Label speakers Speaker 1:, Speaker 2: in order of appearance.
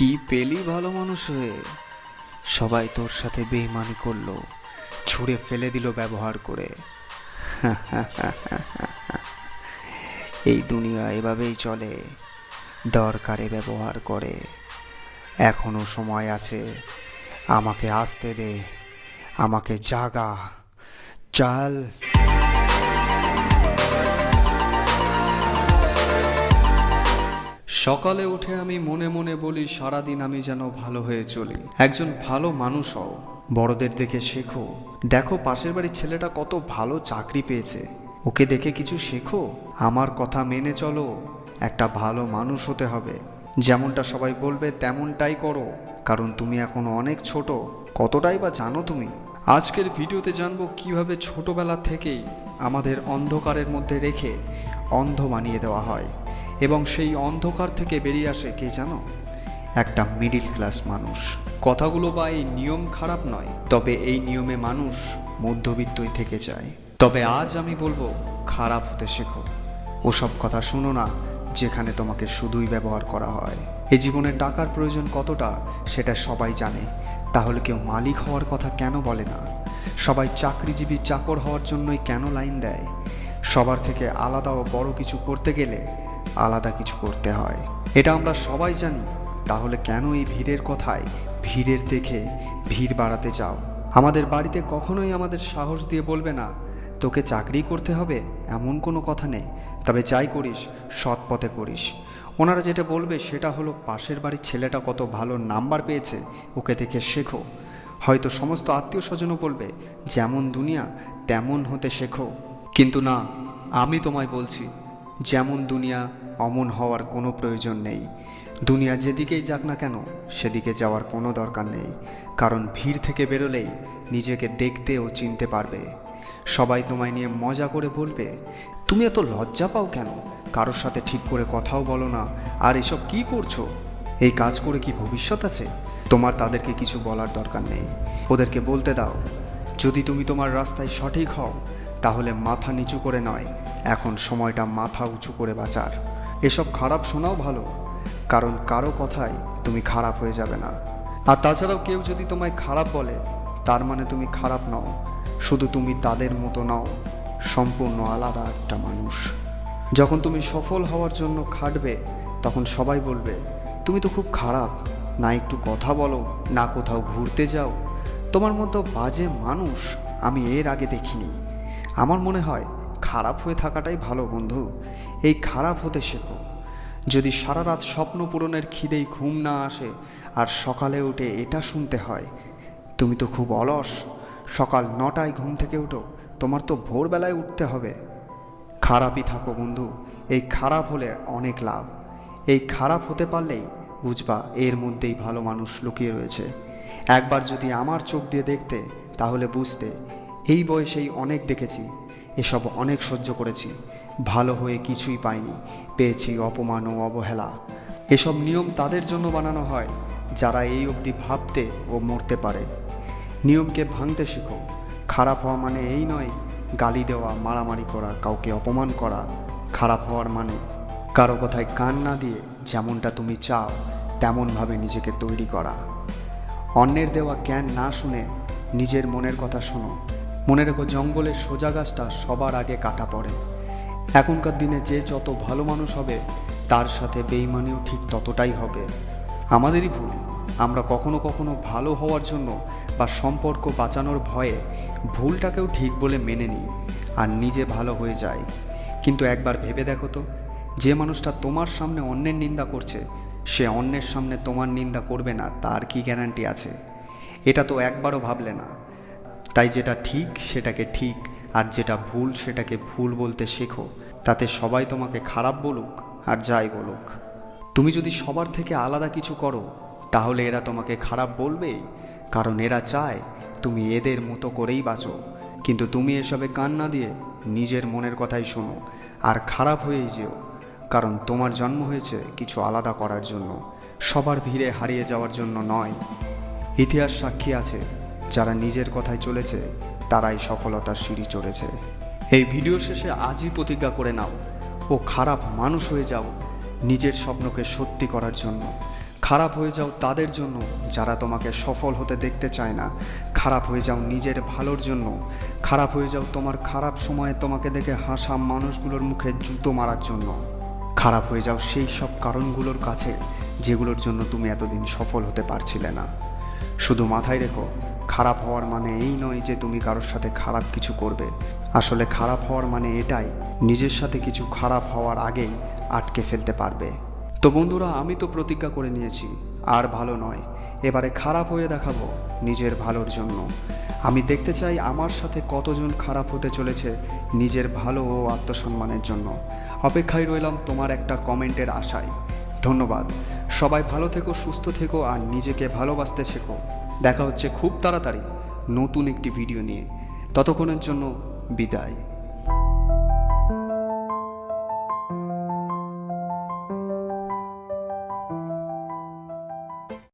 Speaker 1: কি পেলি ভালো মানুষ হয়ে? সবাই তোর সাথে বেইমানি করলো, ছুঁড়ে ফেলে দিল ব্যবহার করে। এই দুনিয়া এভাবেই চলে, দরকারে ব্যবহার করে। এখনো সময় আছে, আমাকে আসতে দে, আমাকে জাগা, চাল। সকালে উঠে আমি মনে মনে বলি, সারাদিন আমি যেন ভালো হয়ে চলি, একজন ভালো মানুষ হও। বড়দের দেখে শেখো, দেখো পাশের বাড়ির ছেলেটা কত ভালো চাকরি পেয়েছে, ওকে দেখে কিছু শেখো। আমার কথা মেনে চলো, একটা ভালো মানুষ হতে হবে। যেমনটা সবাই বলবে তেমনটাই করো, কারণ তুমি এখনো অনেক ছোট। কতটাই বা জানো তুমি? আজকের ভিডিওতে জানবো কিভাবে ছোটবেলা থেকেই আমাদের অন্ধকারের মধ্যে রেখে অন্ধ বানিয়ে দেওয়া হয়, এবং সেই অন্ধকার থেকে বেরিয়ে আসে কে জানো? একটা মিডিল ক্লাস মানুষ। কথাগুলো বা এই নিয়ম খারাপ নয়, তবে এই নিয়মে মানুষ মধ্যবিত্তই থেকে যায়। তবে আজ আমি বলবো, খারাপ হতে শেখো। ওসব কথা শুনো না যেখানে তোমাকে শুধুই ব্যবহার করা হয়। এই জীবনে টাকার প্রয়োজন কতটা সেটা সবাই জানে, তাহলে কেউ মালিক হওয়ার কথা কেন বলে না? সবাই চাকরিজীবী চাকর হওয়ার জন্যই কেন লাইন দেয়? সবার থেকে আলাদা ও বড় কিছু করতে গেলে আলাদা কিছু করতে হয়, এটা আমরা সবাই জানি। তাহলে কেন এই ভিড়ের কথায় ভিড়ের দেখে ভিড় বাড়াতে চাও? আমাদের বাড়িতে কখনোই আমাদের সাহস দিয়ে বলবে না তোকে চাকরি করতে হবে, এমন কোনো কথা নেই। তবে যাই করিস সৎ পথে করিস। ওনারা যেটা বলবে সেটা হলো, পাশের বাড়ির ছেলেটা কত ভালো নাম্বার পেয়েছে, ওকে দেখে শেখো। হয়তো সমস্ত আত্মীয় স্বজনও বলবে যেমন দুনিয়া তেমন হতে শেখো। কিন্তু না, আমি তোমায় বলছি, যেমন দুনিয়া অমন হওয়ার কোনো প্রয়োজন নেই। দুনিয়া যেদিকেই যাক না কেন সেদিকে যাওয়ার কোনো দরকার নেই, কারণ ভিড় থেকে বেরোলেই নিজেকে দেখতে ও চিনতে পারবে। সবাই তোমায় নিয়ে মজা করে বলবে, তুমি এত লজ্জা পাও কেন? কারোর সাথে ঠিক করে কথাও বলো না, আর এসব কি করছো? এই কাজ করে কি ভবিষ্যৎ আছে? তোমার তাদেরকে কিছু বলার দরকার নেই, ওদেরকে বলতে দাও। যদি তুমি তোমার রাস্তায় সঠিক হও, তাহলে মাথা নিচু করে নয়, এখন সময়টা মাথা উঁচু করে বাঁচার। এসব খারাপ শোনাও ভালো, কারণ কারো কথায় তুমি খারাপ হয়ে যাবে না। আর তাছাড়াও কেউ যদি তোমায় খারাপ বলে, তার মানে তুমি খারাপ নও, শুধু তুমি তাদের মতো নও, সম্পূর্ণ আলাদা একটা মানুষ। যখন তুমি সফল হওয়ার জন্য খাটবে, তখন সবাই বলবে তুমি তো খুব খারাপ, না একটু কথা বলো, না কোথাও ঘুরতে যাও। তোমার মতো বাজে মানুষ আমি এর আগে দেখিনি। আমার মনে হয় খারাপ হয়ে থাকাটাই ভালো বন্ধু। এই খারাপ হতে শেখো। যদি সারা রাত স্বপ্ন পূরণের খিদেই ঘুম না আসে, আর সকালে উঠে এটা শুনতে হয় তুমি তো খুব অলস, সকাল 9টায় ঘুম থেকে উঠো, তোমার তো ভোরবেলায় উঠতে হবে। খারাপই থাকো বন্ধু, এই খারাপ হলে অনেক লাভ। এই খারাপ হতে পারলেই বুঝবা এর মধ্যেই ভালো মানুষ লুকিয়ে রয়েছে। একবার যদি আমার চোখ দিয়ে দেখতে, তাহলে বুঝতে এই বয়সেই অনেক দেখেছি, এসব অনেক সহ্য করেছি। ভালো হয়ে কিছুই পাইনি, পেয়েছি অপমান ও অবহেলা। এসব নিয়ম তাদের জন্য বানানো হয় যারা এই অবধি ভাবতে ও মরতে পারে। নিয়মকে ভাঙতে শেখো। খারাপ হওয়া মানে এই নয় গালি দেওয়া, মারামারি করা, কাউকে অপমান করা। খারাপ হওয়ার মানে কারো কথায় কান না দিয়ে যেমনটা তুমি চাও তেমনভাবে নিজেকে তৈরি করা। অন্যের দেওয়া জ্ঞান না শুনে নিজের মনের কথা শোনো। মনে রেখো, জঙ্গলের সোজা গাছটা সবার আগে কাটা পড়ে। এখনকার দিনে যে যত ভালো মানুষ হবে, তার সাথে বেইমানিও ঠিক ততটাই হবে। আমাদেরই ভুল, আমরা কখনো কখনো ভালো হওয়ার জন্য বা সম্পর্ক বাঁচানোর ভয়ে ভুলটাকেও ঠিক বলে মেনে নিই আর নিজে ভালো হয়ে যাই। কিন্তু একবার ভেবে দেখো তো, যে মানুষটা তোমার সামনে অন্যের নিন্দা করছে, সে অন্যের সামনে তোমার নিন্দা করবে না, তার কি গ্যারান্টি আছে? এটা তো একবারও ভাবলে না। তাই যেটা ঠিক সেটাকে ঠিক, আর যেটা ভুল সেটাকে ভুল বলতে শেখো। তাতে সবাই তোমাকে খারাপ বলুক আর যাই বলুক। তুমি যদি সবার থেকে আলাদা কিছু করো, তাহলে এরা তোমাকে খারাপ বলবেই, কারণ এরা চায় তুমি এদের মতো করেই বাঁচো। কিন্তু তুমি এসবে কান না দিয়ে নিজের মনের কথাই শোনো, আর খারাপ হয়েই যেও, কারণ তোমার জন্ম হয়েছে কিছু আলাদা করার জন্য, সবার ভিড়ে হারিয়ে যাওয়ার জন্য নয়। ইতিহাস সাক্ষী আছে, যারা নিজের কথায় চলেছে তারাই সফলতার সিঁড়ি চড়েছে। এই ভিডিওর শেষে আজই প্রতিজ্ঞা করে নাও, ও খারাপ মানুষ হয়ে যাও নিজের স্বপ্নকে সত্যি করার জন্য, খারাপ হয়ে যাও তাদের জন্য যারা তোমাকে সফল হতে দেখতে চায় না। খারাপ হয়ে যাও নিজের ভালোর জন্য। খারাপ হয়ে যাও তোমার খারাপ সময়ে তোমাকে দেখে হাসা মানুষগুলোর মুখে জুতো মারার জন্য। খারাপ হয়ে যাও সেই সব কারণগুলোর কাছে যেগুলোর জন্য তুমি এতদিন সফল হতে পারছিলে না। শুধু মাথায় রেখো, খারাপ হওয়ার মানে এই নয় যে তুমি কারোর সাথে খারাপ কিছু করবে। আসলে খারাপ হওয়ার মানে এটাই, নিজের সাথে কিছু খারাপ হওয়ার আগেই আটকে ফেলতে পারবে। তো বন্ধুরা, আমি তো প্রতিজ্ঞা করে নিয়েছি, আর ভালো নয়, এবারে খারাপ হয়ে দেখাবো নিজের ভালোর জন্য। আমি দেখতে চাই আমার সাথে কতজন খারাপ হতে চলেছে নিজের ভালো ও আত্মসম্মানের জন্য। অপেক্ষায় রইলাম তোমার একটা কমেন্টের আশায়। ধন্যবাদ। সবাই ভালো থেকো, সুস্থ থেকো, আর নিজেকে ভালোবাসতে শেখো। দেখা হচ্ছে খুব তাড়াতাড়ি নতুন একটি ভিডিও নিয়ে। ততক্ষণের জন্য বিদায়।